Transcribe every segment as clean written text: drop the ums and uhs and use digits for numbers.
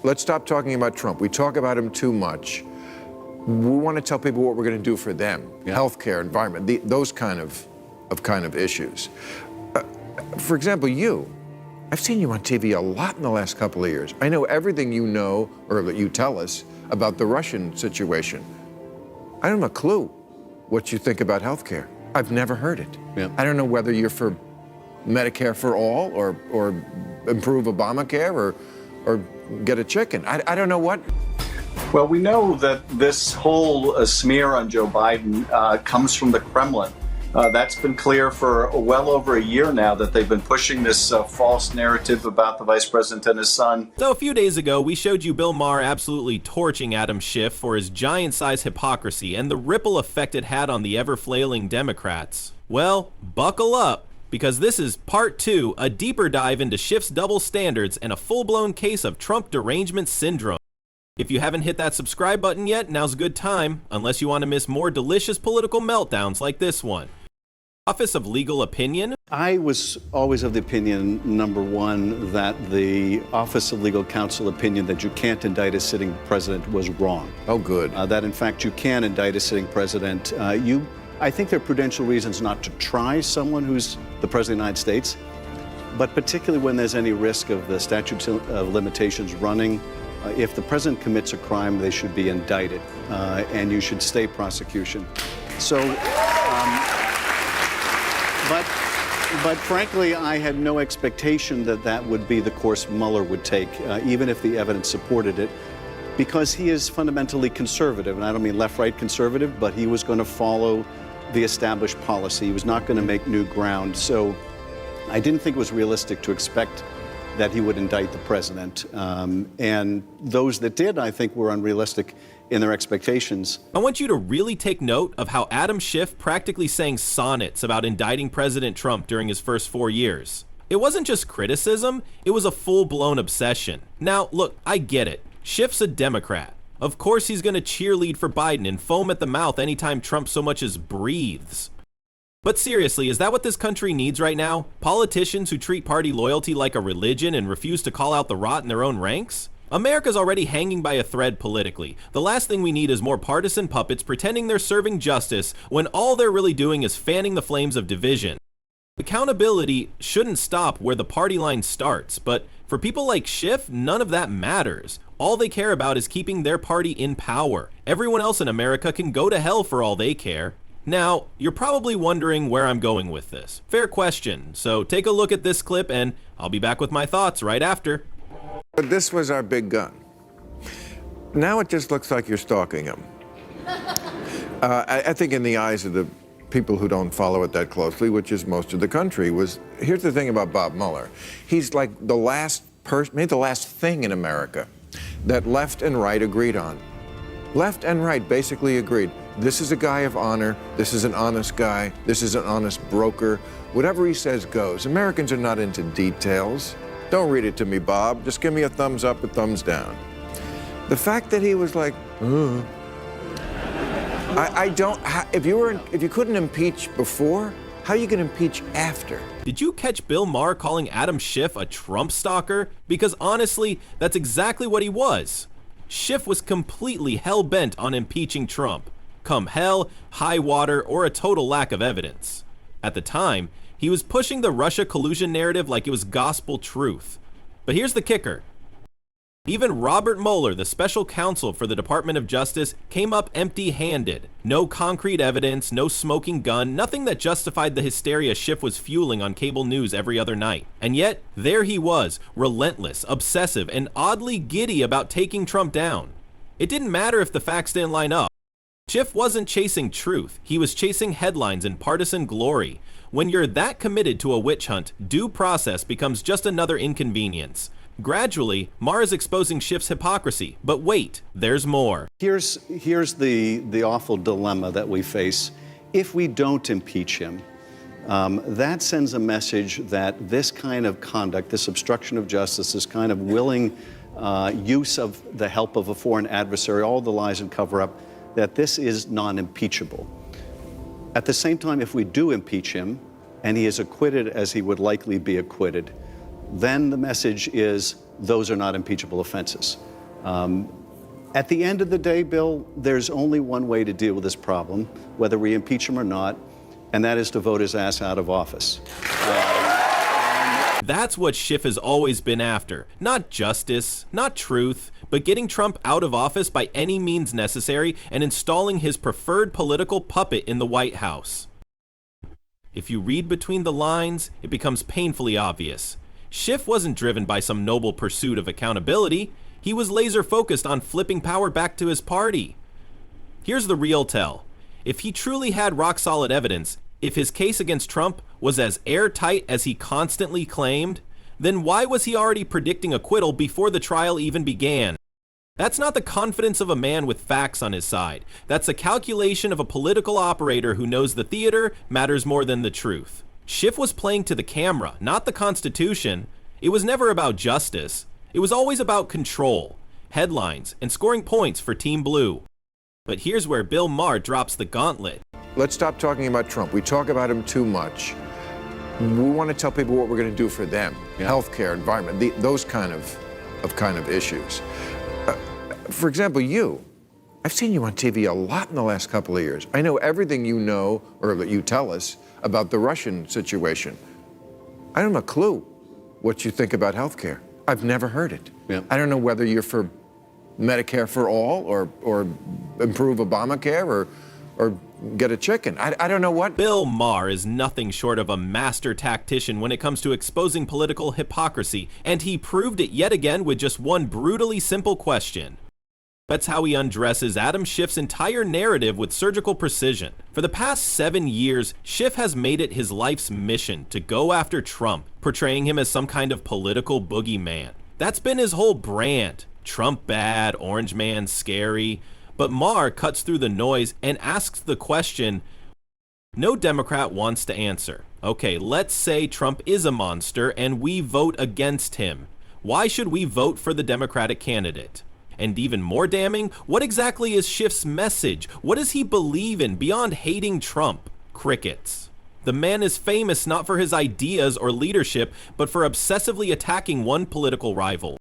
let's stop talking about Trump. We talk about him too much. We want to tell people what we're going to do for them. Yeah. Healthcare, environment, those kind of issues. For example, I've seen you on TV a lot in the last couple of years. I know everything you know, or that you tell us, about the Russian situation. I don't have a clue what you think about healthcare. I've never heard it. Yeah. I don't know whether you're for Medicare for all, or improve Obamacare, or get a chicken. I don't know what. Well, we know that this whole smear on Joe Biden comes from the Kremlin. That's been clear for well over a year now, that they've been pushing this false narrative about the vice president and his son. So a few days ago, we showed you Bill Maher absolutely torching Adam Schiff for his giant-sized hypocrisy and the ripple effect it had on the ever-flailing Democrats. Well, buckle up, because this is part 2, a deeper dive into Schiff's double standards and a full-blown case of Trump derangement syndrome. If you haven't hit that subscribe button yet, now's a good time, unless you want to miss more delicious political meltdowns like this one. Office of Legal Opinion? I was always of the opinion, number one, that the Office of Legal Counsel opinion that you can't indict a sitting president was wrong. Oh, good. That, in fact, you can indict a sitting president. I think there are prudential reasons not to try someone who's the President of the United States, but particularly when there's any risk of the statute of limitations running. If the president commits a crime, they should be indicted, and you should stay prosecution. So, but frankly, I had no expectation that that would be the course Mueller would take, even if the evidence supported it, because he is fundamentally conservative, and I don't mean left-right conservative, but he was going to follow the established policy. He was not going to make new ground. So I didn't think it was realistic to expect that he would indict the president. And those that did, I think, were unrealistic in their expectations. I want you to really take note of how Adam Schiff practically sang sonnets about indicting President Trump during his first 4 years. It wasn't just criticism, it was a full-blown obsession. Now, look, I get it. Schiff's a Democrat. Of course he's going to cheerlead for Biden and foam at the mouth anytime Trump so much as breathes. But seriously, is that what this country needs right now? Politicians who treat party loyalty like a religion and refuse to call out the rot in their own ranks? America's already hanging by a thread politically. The last thing we need is more partisan puppets pretending they're serving justice when all they're really doing is fanning the flames of division. Accountability shouldn't stop where the party line starts, but for people like Schiff, none of that matters. All they care about is keeping their party in power. Everyone else in America can go to hell for all they care. Now, you're probably wondering where I'm going with this. Fair question, so take a look at this clip and I'll be back with my thoughts right after. But this was our big gun. Now it just looks like you're stalking him. I think in the eyes of the people who don't follow it that closely, which is most of the country, here's the thing about Bob Mueller. He's like the last person, maybe the last thing in America that left and right agreed on. Left and right basically agreed. This is a guy of honor. This is an honest guy. This is an honest broker. Whatever he says goes. Americans are not into details. Don't read it to me, Bob. Just give me a thumbs up, a thumbs down. The fact that he was like, if you couldn't impeach before, how are you going to impeach after? Did you catch Bill Maher calling Adam Schiff a Trump stalker? Because honestly, that's exactly what he was. Schiff was completely hell-bent on impeaching Trump, come hell, high water, or a total lack of evidence. At the time, he was pushing the Russia collusion narrative like it was gospel truth. But here's the kicker. Even Robert Mueller, the special counsel for the Department of Justice, came up empty-handed. No concrete evidence, no smoking gun, nothing that justified the hysteria Schiff was fueling on cable news every other night. And yet, there he was, relentless, obsessive, and oddly giddy about taking Trump down. It didn't matter if the facts didn't line up. Schiff wasn't chasing truth, he was chasing headlines and partisan glory. When you're that committed to a witch hunt, due process becomes just another inconvenience. Gradually, Maher is exposing Schiff's hypocrisy, but wait, there's more. Here's the awful dilemma that we face. If we don't impeach him, that sends a message that this kind of conduct, this obstruction of justice, this kind of willing use of the help of a foreign adversary, all the lies and cover-up, that this is non-impeachable. At the same time, if we do impeach him, and he is acquitted as he would likely be acquitted, then the message is those are not impeachable offenses. At the end of the day, Bill, there's only one way to deal with this problem, whether we impeach him or not, and that is to vote his ass out of office. That's what Schiff has always been after. Not justice, not truth, but getting Trump out of office by any means necessary and installing his preferred political puppet in the White House. If you read between the lines, it becomes painfully obvious. Schiff wasn't driven by some noble pursuit of accountability. He was laser focused on flipping power back to his party. Here's the real tell. If he truly had rock solid evidence, if his case against Trump was as airtight as he constantly claimed, then why was he already predicting acquittal before the trial even began? That's not the confidence of a man with facts on his side. That's the calculation of a political operator who knows the theater matters more than the truth. Schiff was playing to the camera, not the Constitution. It was never about justice. It was always about control, headlines, and scoring points for Team Blue. But here's where Bill Maher drops the gauntlet. Let's stop talking about Trump. We talk about him too much. We want to tell people what we're going to do for them. Healthcare, environment, those kind of issues. For example, I've seen you on TV a lot in the last couple of years. I know everything you know, or that you tell us, about the Russian situation. I don't have a clue what you think about healthcare. I've never heard it. I don't know whether you're for Medicare for all, or improve Obamacare, or get a chicken. I don't know what. Bill Maher is nothing short of a master tactician when it comes to exposing political hypocrisy, and he proved it yet again with just one brutally simple question. That's how he undresses Adam Schiff's entire narrative with surgical precision. For the past 7 years, Schiff has made it his life's mission to go after Trump, portraying him as some kind of political boogeyman. That's been his whole brand. Trump bad, Orange Man scary. But Maher cuts through the noise and asks the question no Democrat wants to answer. Okay, let's say Trump is a monster and we vote against him. Why should we vote for the Democratic candidate? And even more damning, what exactly is Schiff's message? What does he believe in beyond hating Trump? Crickets. The man is famous not for his ideas or leadership, but for obsessively attacking one political rival.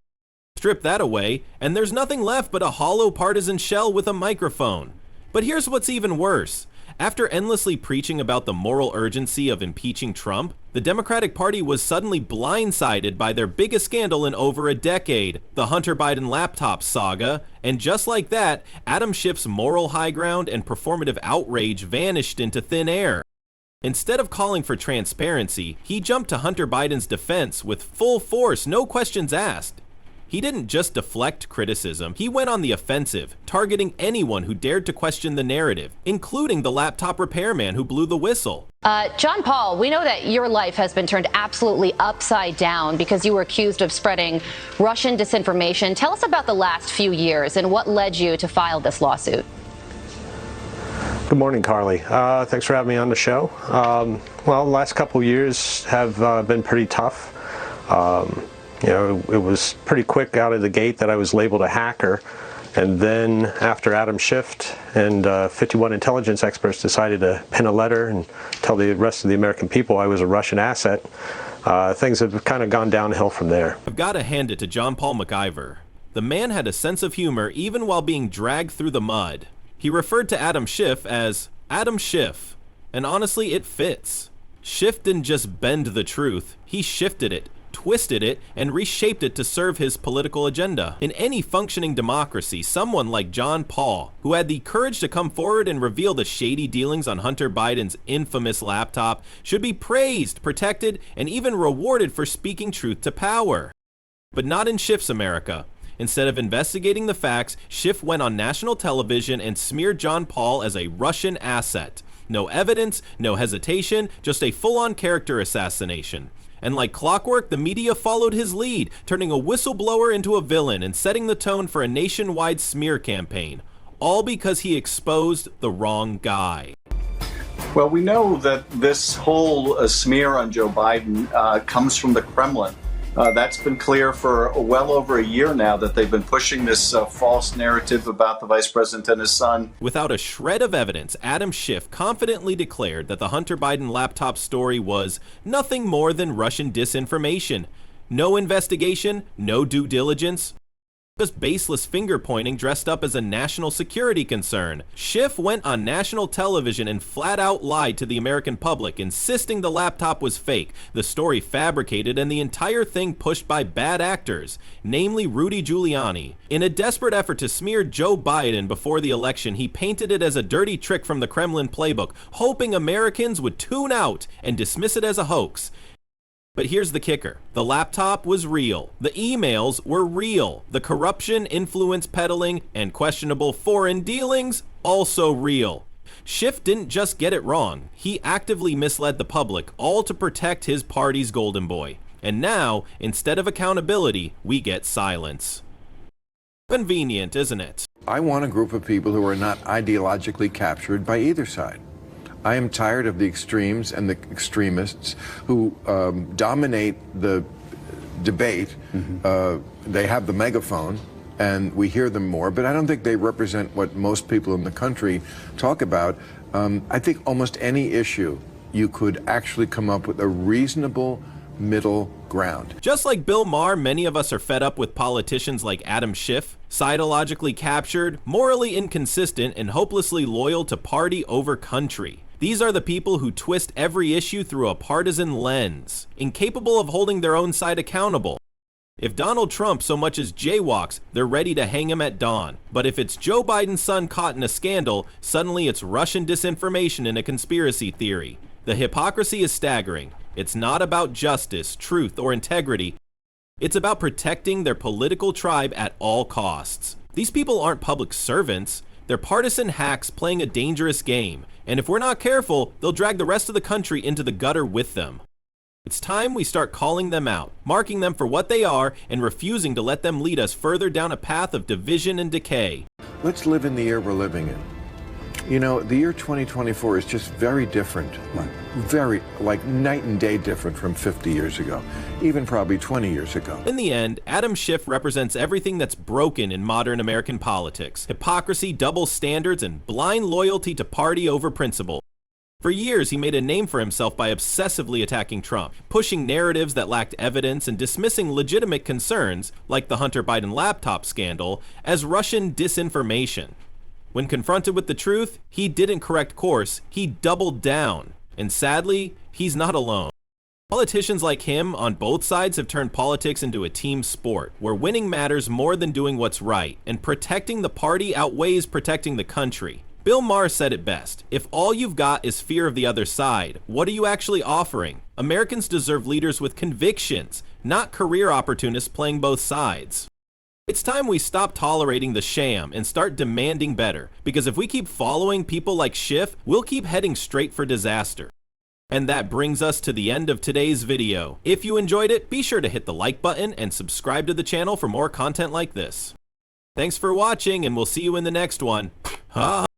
Strip that away, and there's nothing left but a hollow partisan shell with a microphone. But here's what's even worse. After endlessly preaching about the moral urgency of impeaching Trump, the Democratic Party was suddenly blindsided by their biggest scandal in over a decade, the Hunter Biden laptop saga, and just like that, Adam Schiff's moral high ground and performative outrage vanished into thin air. Instead of calling for transparency, he jumped to Hunter Biden's defense with full force, no questions asked. He didn't just deflect criticism, he went on the offensive, targeting anyone who dared to question the narrative, including the laptop repairman who blew the whistle. John Paul, we know that your life has been turned absolutely upside down because you were accused of spreading Russian disinformation. Tell us about the last few years and what led you to file this lawsuit. Good morning, Carly. Thanks for having me on the show. Well, the last couple of years have been pretty tough. You know, it was pretty quick out of the gate that I was labeled a hacker. And then after Adam Schiff and 51 intelligence experts decided to pen a letter and tell the rest of the American people I was a Russian asset, things have kind of gone downhill from there. I've got to hand it to John Paul MacIver. The man had a sense of humor even while being dragged through the mud. He referred to Adam Schiff as Adam Schiff, and honestly, it fits. Schiff didn't just bend the truth, he shifted it, twisted it, and reshaped it to serve his political agenda. In any functioning democracy, someone like John Paul, who had the courage to come forward and reveal the shady dealings on Hunter Biden's infamous laptop, should be praised, protected, and even rewarded for speaking truth to power. But not in Schiff's America. Instead of investigating the facts, Schiff went on national television and smeared John Paul as a Russian asset. No evidence, no hesitation, just a full-on character assassination. And like clockwork, the media followed his lead, turning a whistleblower into a villain and setting the tone for a nationwide smear campaign. All because he exposed the wrong guy. Well, we know that this whole smear on Joe Biden comes from the Kremlin. That's been clear for well over a year now that they've been pushing this false narrative about the vice president and his son. Without a shred of evidence, Adam Schiff confidently declared that the Hunter Biden laptop story was nothing more than Russian disinformation. No investigation, no due diligence. Just baseless finger-pointing dressed up as a national security concern. Schiff went on national television and flat out lied to the American public, insisting the laptop was fake, the story fabricated, and the entire thing pushed by bad actors, namely Rudy Giuliani. In a desperate effort to smear Joe Biden before the election, he painted it as a dirty trick from the Kremlin playbook, hoping Americans would tune out and dismiss it as a hoax. But here's the kicker. The laptop was real. The emails were real. The corruption, influence peddling, and questionable foreign dealings, also real. Schiff didn't just get it wrong. He actively misled the public, all to protect his party's golden boy. And now, instead of accountability, we get silence. Convenient, isn't it? I want a group of people who are not ideologically captured by either side. I am tired of the extremes and the extremists who dominate the debate. They have the megaphone and we hear them more, but I don't think they represent what most people in the country talk about. I think almost any issue you could actually come up with a reasonable middle ground. Just like Bill Maher, many of us are fed up with politicians like Adam Schiff, ideologically captured, morally inconsistent, and hopelessly loyal to party over country. These are the people who twist every issue through a partisan lens, incapable of holding their own side accountable. If Donald Trump so much as jaywalks, they're ready to hang him at dawn. But if it's Joe Biden's son caught in a scandal, suddenly it's Russian disinformation and a conspiracy theory. The hypocrisy is staggering. It's not about justice, truth, or integrity. It's about protecting their political tribe at all costs. These people aren't public servants. They're partisan hacks playing a dangerous game. And if we're not careful, they'll drag the rest of the country into the gutter with them. It's time we start calling them out, marking them for what they are, and refusing to let them lead us further down a path of division and decay. Let's live in the year we're living in. You know, the year 2024 is just very different. Right. Very, like night and day different from 50 years ago, even probably 20 years ago. In the end, Adam Schiff represents everything that's broken in modern American politics: hypocrisy, double standards, and blind loyalty to party over principle. For years, he made a name for himself by obsessively attacking Trump, pushing narratives that lacked evidence and dismissing legitimate concerns, like the Hunter Biden laptop scandal, as Russian disinformation. When confronted with the truth, he didn't correct course, he doubled down. And sadly, he's not alone. Politicians like him on both sides have turned politics into a team sport, where winning matters more than doing what's right, and protecting the party outweighs protecting the country. Bill Maher said it best: if all you've got is fear of the other side, what are you actually offering? Americans deserve leaders with convictions, not career opportunists playing both sides. It's time we stop tolerating the sham and start demanding better, because if we keep following people like Schiff, we'll keep heading straight for disaster. And that brings us to the end of today's video. If you enjoyed it, be sure to hit the like button and subscribe to the channel for more content like this. Thanks for watching, and we'll see you in the next one.